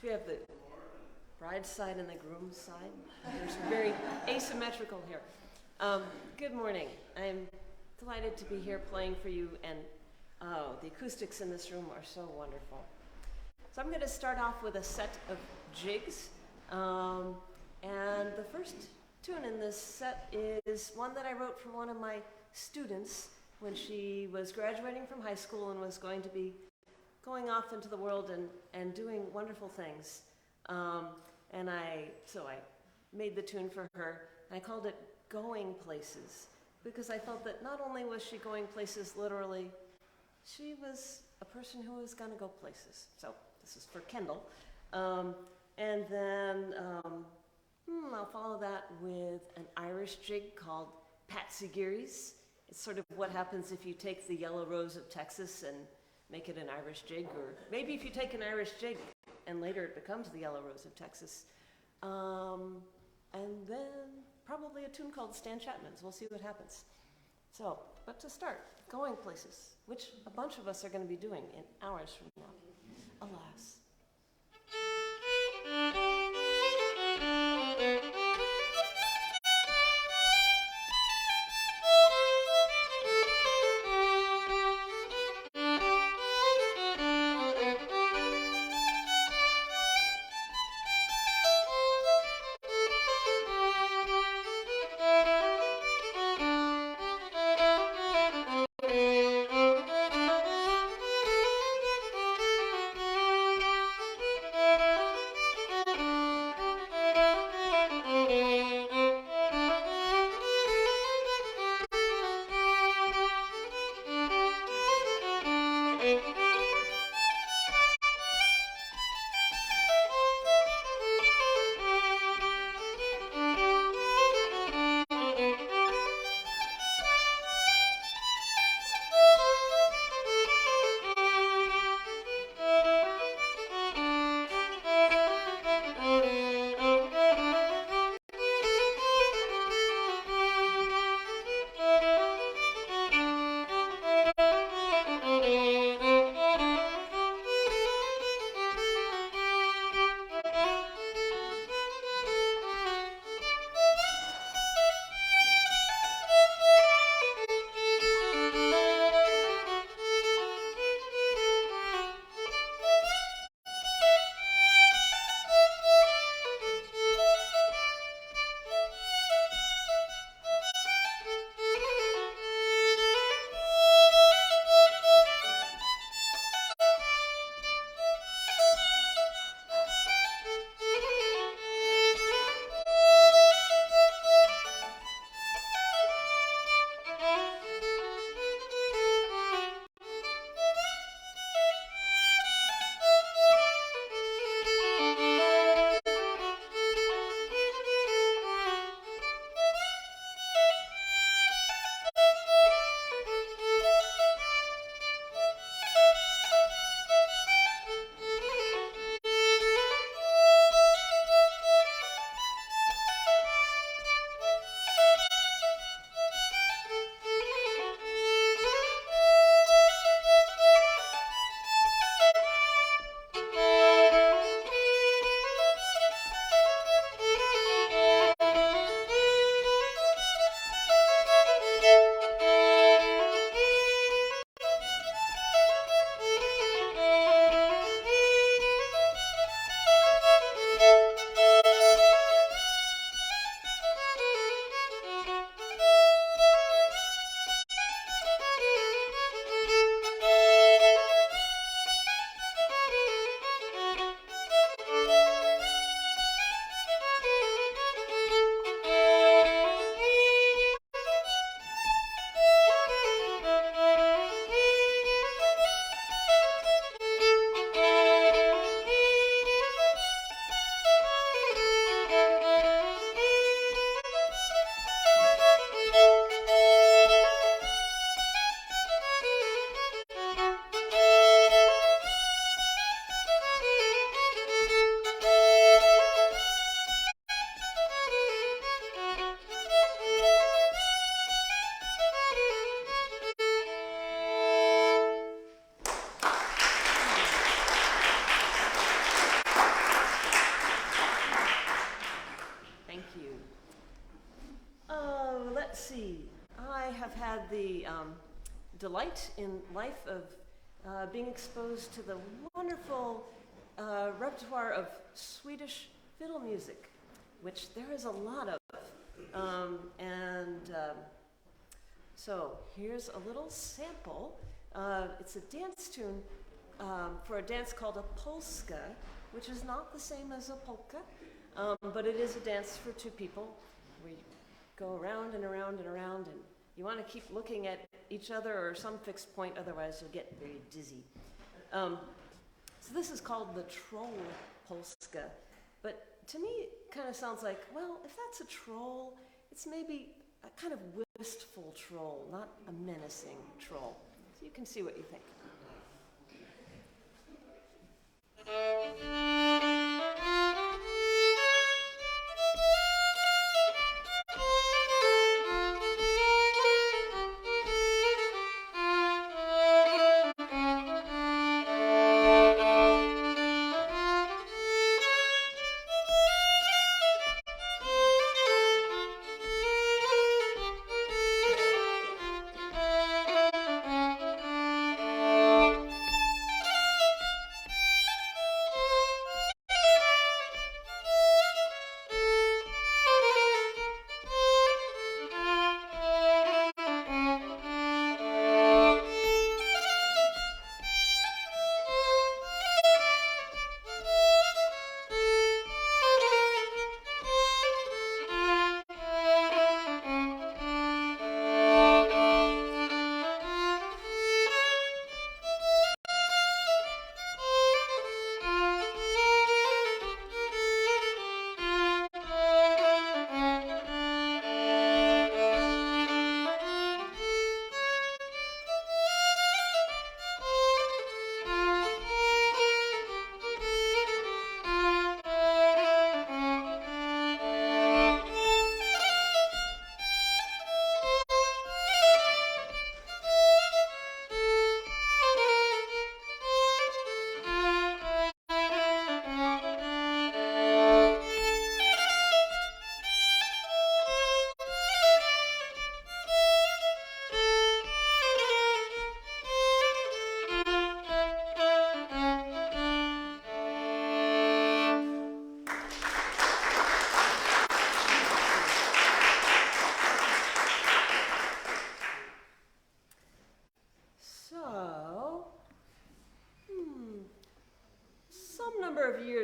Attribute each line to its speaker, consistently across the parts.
Speaker 1: Do we have the bride's side and the groom's side? There's very asymmetrical here. Good morning. I'm delighted to be here playing for you, and the acoustics in this room are so wonderful. So I'm going to start off with a set of jigs, and the first tune in this set is one that I wrote for one of my students when she was graduating from high school and was going to be going off into the world and doing wonderful things. So I made the tune for her, and I called it Going Places, because I felt that not only was she going places literally, she was a person who was going to go places. So this is for Kendall. And then I'll follow that with an Irish jig called Patsy Geary's. It's sort of what happens if you take the Yellow Rose of Texas and make it an Irish jig, or maybe if you take an Irish jig and later it becomes the Yellow Rose of Texas. And then probably a tune called Stan Chapman's. We'll see what happens. So, but to start, Going Places, which a bunch of us are going to be doing in hours from now, alas. the delight in life of being exposed to the wonderful repertoire of Swedish fiddle music, which there is a lot of. So here's a little sample. It's a dance tune for a dance called a polska, which is not the same as a polka, but it is a dance for two people. We go around and around and around, and you want to keep looking at each other or some fixed point, otherwise you'll get very dizzy. So this is called the troll polska, but to me it kind of sounds like, well, if that's a troll, it's maybe a kind of wistful troll, not a menacing troll. So you can see what you think.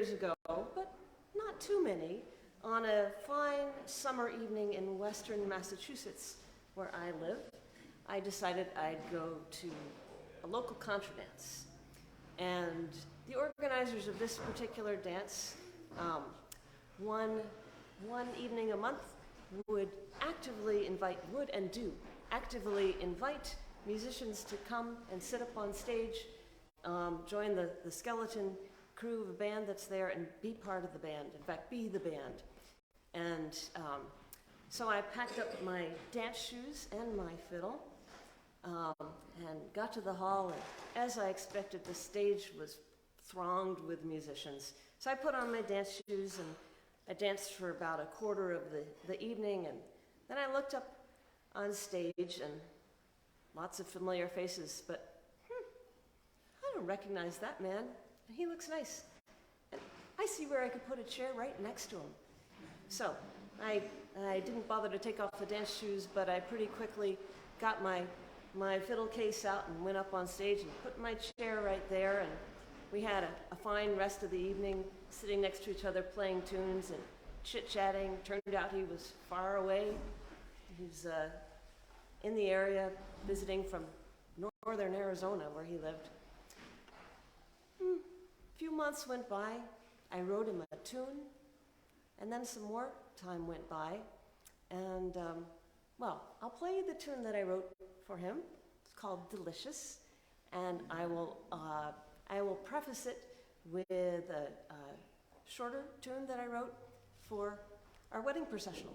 Speaker 1: Ago, but not too many, on a fine summer evening in western Massachusetts, where I live, I decided I'd go to a local contra dance. And the organizers of this particular dance, one evening a month, would actively invite musicians to come and sit up on stage, join the skeleton crew of a band that's there and be part of the band, in fact, be the band. And so I packed up my dance shoes and my fiddle and got to the hall, and as I expected, the stage was thronged with musicians. So I put on my dance shoes and I danced for about a quarter of the evening, and then I looked up on stage and lots of familiar faces, but I don't recognize that man. He looks nice. And I see where I could put a chair right next to him. So I didn't bother to take off the dance shoes, but I pretty quickly got my fiddle case out and went up on stage and put my chair right there. And we had a fine rest of the evening sitting next to each other playing tunes and chit-chatting. Turned out he was far away. He was in the area visiting from northern Arizona, where he lived. A few months went by, I wrote him a tune, and then some more time went by, and I'll play you the tune that I wrote for him. It's called Delicious, and I will preface it with a shorter tune that I wrote for our wedding processional.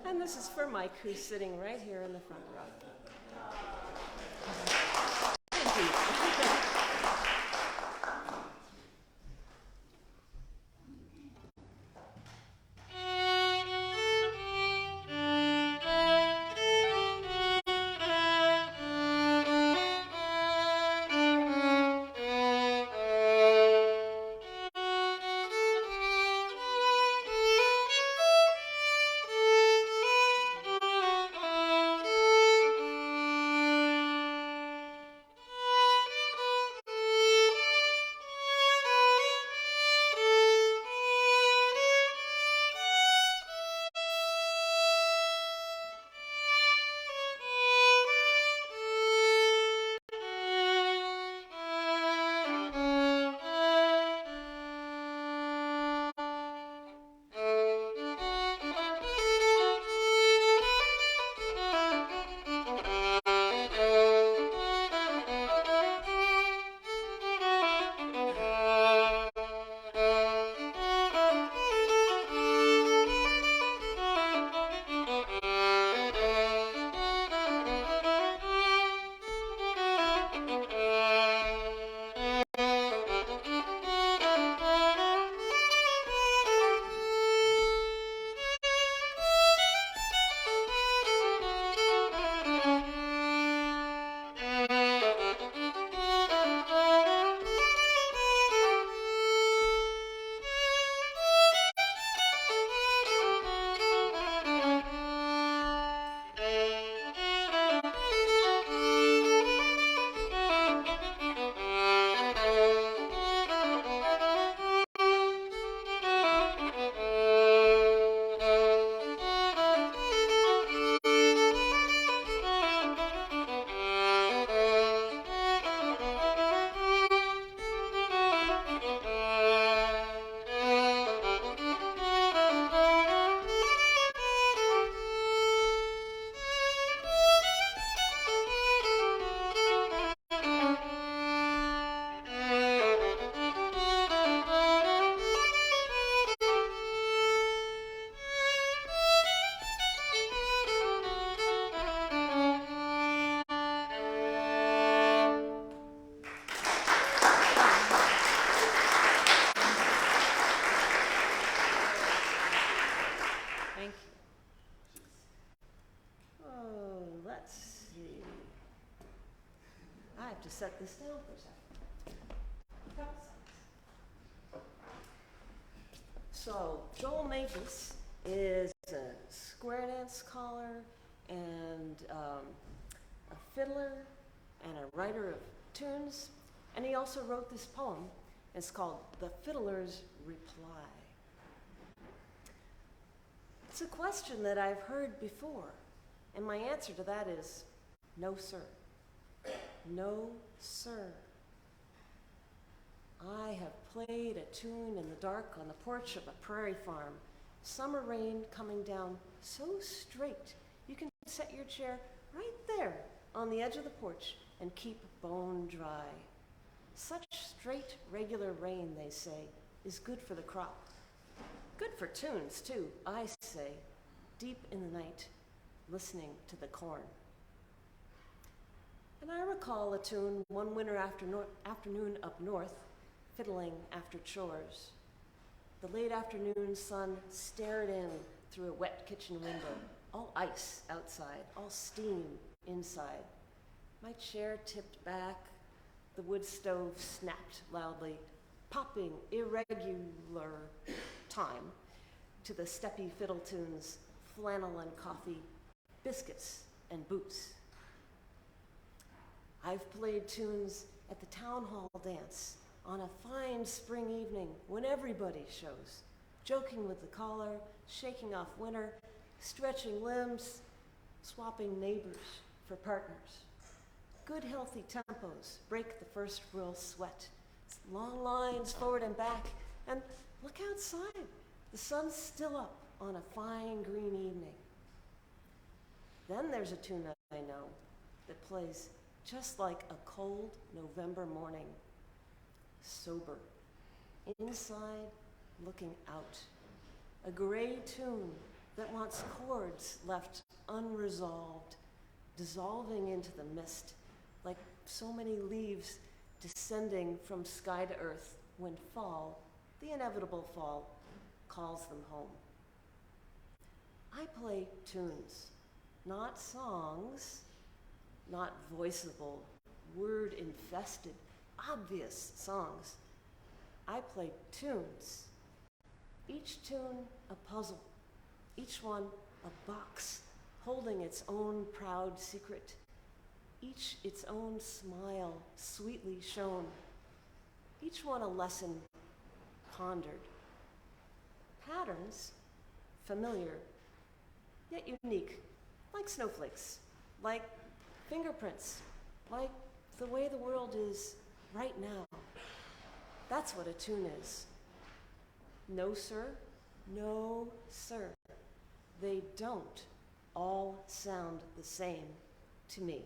Speaker 1: And this is for Mike, who's sitting right here in the front row. Thank you. this down for a second. A couple seconds. So, Joel Mavis is a square dance caller and a fiddler and a writer of tunes. And he also wrote this poem. It's called The Fiddler's Reply. It's a question that I've heard before, and my answer to that is no, sir. No, sir. I have played a tune in the dark on the porch of a prairie farm. Summer rain coming down so straight, you can set your chair right there on the edge of the porch and keep bone dry. Such straight, regular rain, they say, is good for the crop. Good for tunes, too, I say, deep in the night, listening to the corn. And I recall a tune one winter afternoon up north, fiddling after chores. The late afternoon sun stared in through a wet kitchen window, all ice outside, all steam inside. My chair tipped back, the wood stove snapped loudly, popping irregular time to the steppy fiddle tunes, flannel and coffee, biscuits and boots. I've played tunes at the town hall dance on a fine spring evening when everybody shows, joking with the caller, shaking off winter, stretching limbs, swapping neighbors for partners. Good healthy tempos break the first real sweat. It's long lines forward and back, and look outside. The sun's still up on a fine green evening. Then there's a tune that I know that plays just like a cold November morning. Sober, inside, looking out. A gray tune that wants chords left unresolved, dissolving into the mist, like so many leaves descending from sky to earth when fall, the inevitable fall, calls them home. I play tunes, not songs, not voiceable, word-infested, obvious songs. I play tunes, each tune a puzzle, each one a box holding its own proud secret, each its own smile sweetly shown, each one a lesson pondered. Patterns, familiar, yet unique, like snowflakes, like fingerprints, like the way the world is right now. That's what a tune is. No, sir, no, sir. They don't all sound the same to me.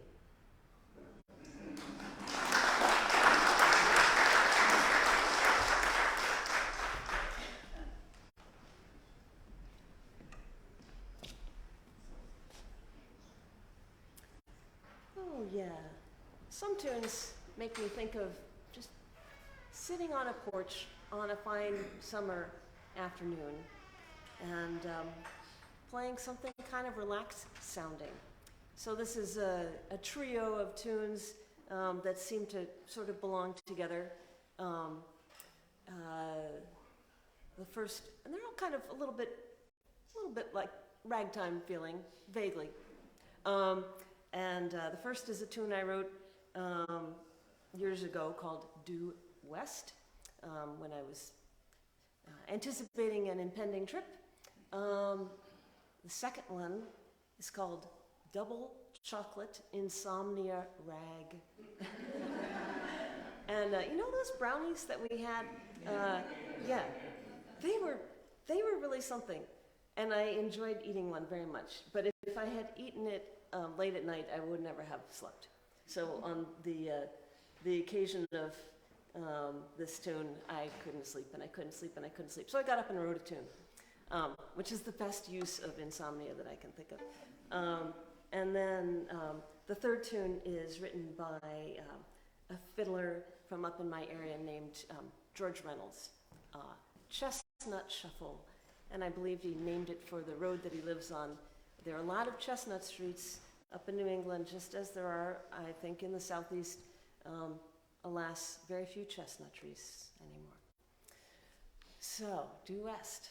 Speaker 1: Oh, yeah. Some tunes make me think of just sitting on a porch on a fine summer afternoon and playing something kind of relaxed sounding. So this is a trio of tunes that seem to sort of belong together. The first, and they're all kind of a little bit like ragtime feeling, vaguely. The first is a tune I wrote years ago called Due West, when I was anticipating an impending trip. The second one is called Double Chocolate Insomnia Rag. And you know those brownies that we had? Yeah, they were really something. And I enjoyed eating one very much. But if I had eaten it late at night, I would never have slept. So on the occasion of this tune, I couldn't sleep, and I couldn't sleep, and I couldn't sleep. So I got up and wrote a tune, which is the best use of insomnia that I can think of. And then the third tune is written by a fiddler from up in my area named George Reynolds, Chestnut Shuffle. And I believe he named it for the road that he lives on. There are a lot of chestnut streets up in New England, just as there are, I think, in the southeast Alas, very few chestnut trees anymore. So, due west.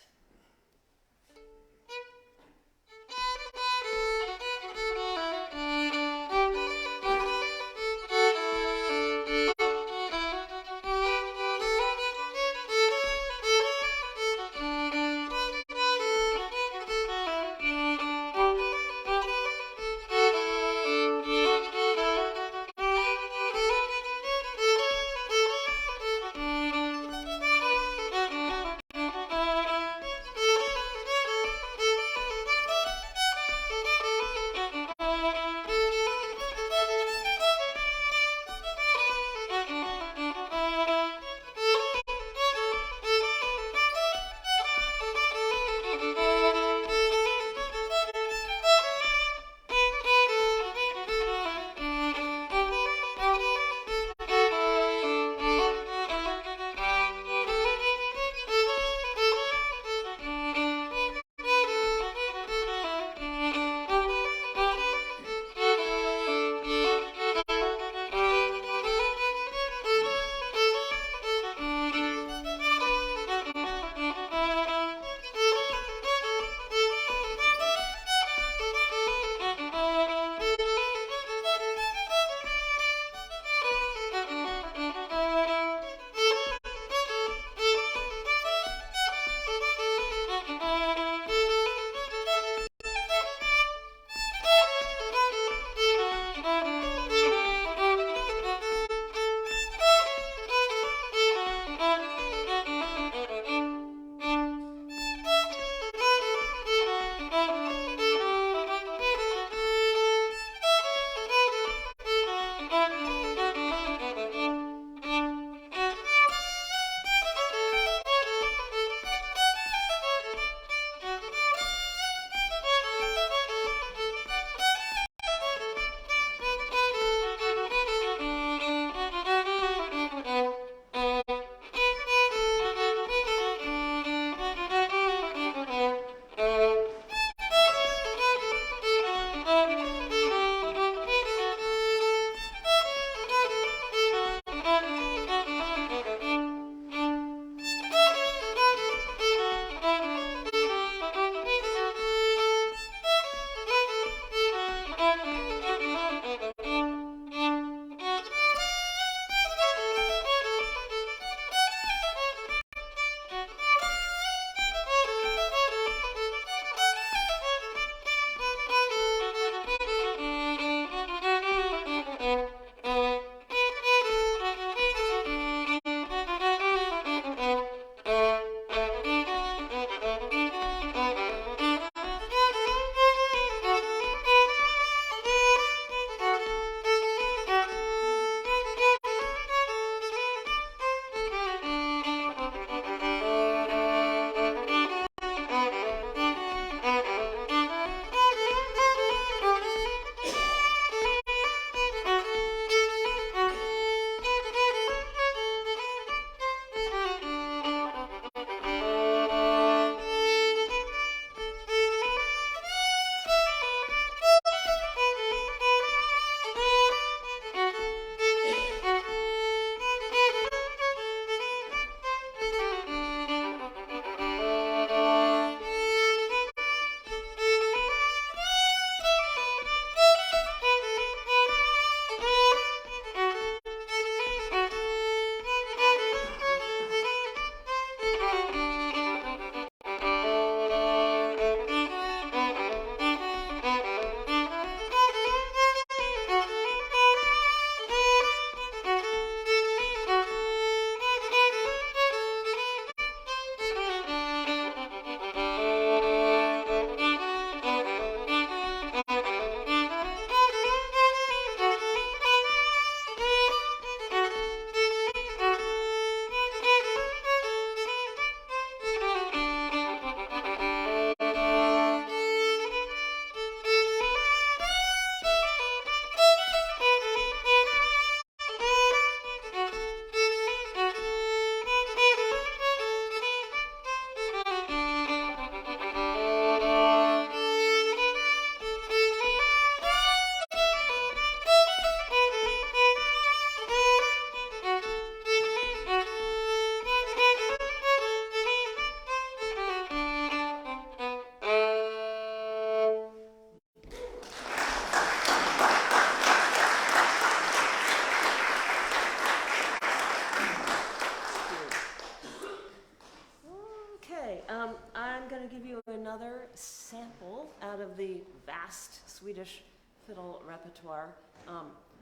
Speaker 1: to give you another sample out of the vast Swedish fiddle repertoire.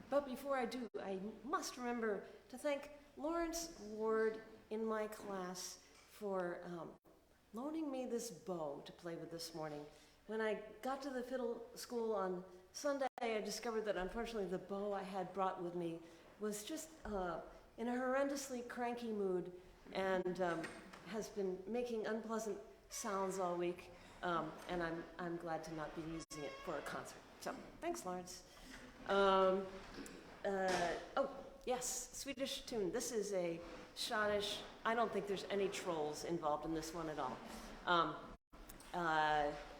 Speaker 1: But before I do, I must remember to thank Lawrence Ward in my class for loaning me this bow to play with this morning. When I got to the fiddle school on Sunday, I discovered that unfortunately the bow I had brought with me was just in a horrendously cranky mood and has been making unpleasant sounds all week, and I'm glad to not be using it for a concert. So, thanks, Lawrence. Oh, yes, Swedish tune. This is a schottish, I don't think there's any trolls involved in this one at all.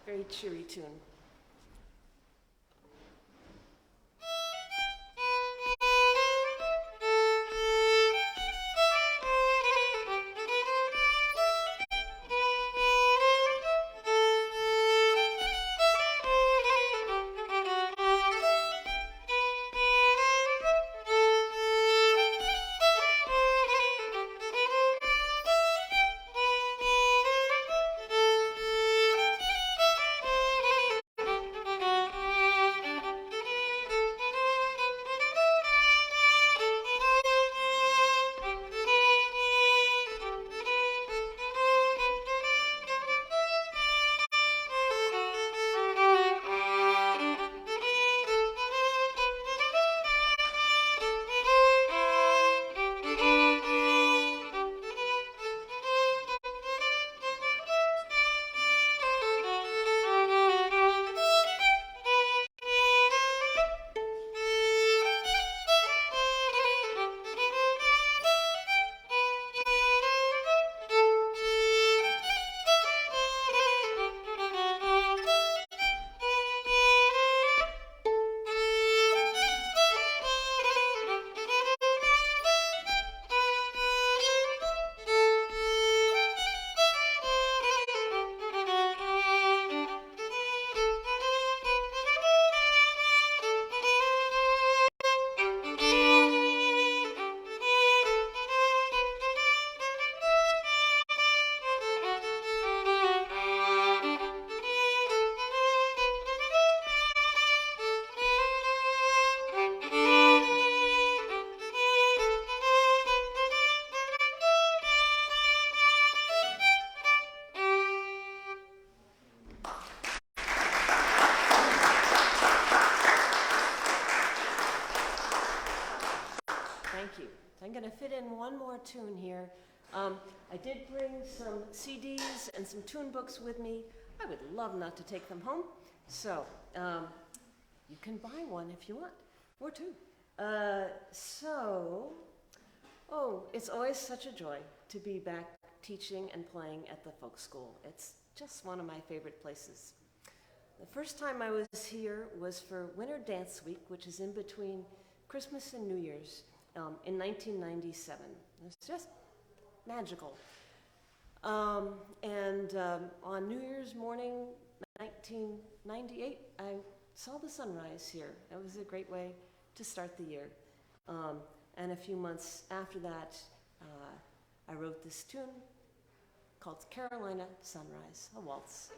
Speaker 1: Very cheery tune. I'm going to fit in one more tune here. I did bring some CDs and some tune books with me. I would love not to take them home, so you can buy one if you want, or two. It's always such a joy to be back teaching and playing at the folk school. It's just one of my favorite places. The first time I was here was for Winter Dance Week, which is in between Christmas and New Year's, in 1997. It was just magical. On New Year's morning, 1998, I saw the sunrise here. It was a great way to start the year. And a few months after that, I wrote this tune called Carolina Sunrise, a waltz.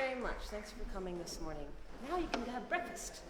Speaker 1: very much. Thanks for coming this morning. Now you can have breakfast.